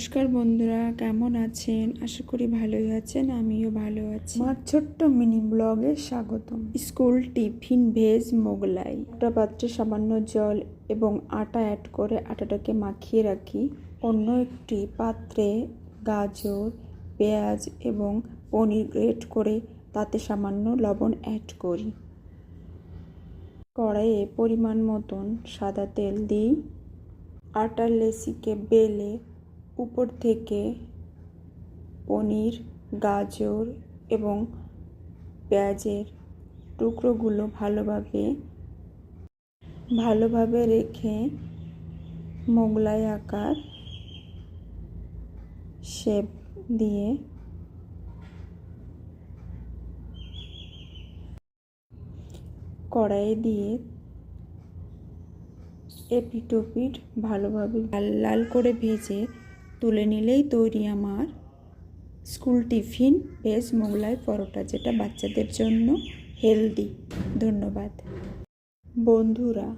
নমস্কার বন্ধুরা, কেমন আছেন? আশা করি ভালোই আছেন। আমিও ভালো আছি। আমার ছোট্ট মিনি ব্লগে স্বাগতম। School tiffin veg Mughlai. একটা পাত্রে সামান্য জল এবং আটা অ্যাড করে আটাটাকে মাখিয়ে রাখি। অন্য একটি পাত্রে গাজর, পেঁয়াজ এবং পনির গ্রেট করে তাতে সামান্য লবণ অ্যাড করি। কড়াইয়ে পরিমাণ মতন সাদা তেল দিই। আটার লেচিকে বেলে উপর থেকে পনির, গাজর এবং পেঁয়াজের টুকরোগুলো ভালোভাবে রেখে মোগলাই আকার শেপ দিয়ে কড়াইয়ে দিয়ে এপিট ওপিট ভালোভাবে লাল করে ভেজে তুলে নিলেই তৈরি আমার school tiffin veg Mughlai paratha, যেটা বাচ্চাদের জন্য হেলদি। ধন্যবাদ বন্ধুরা।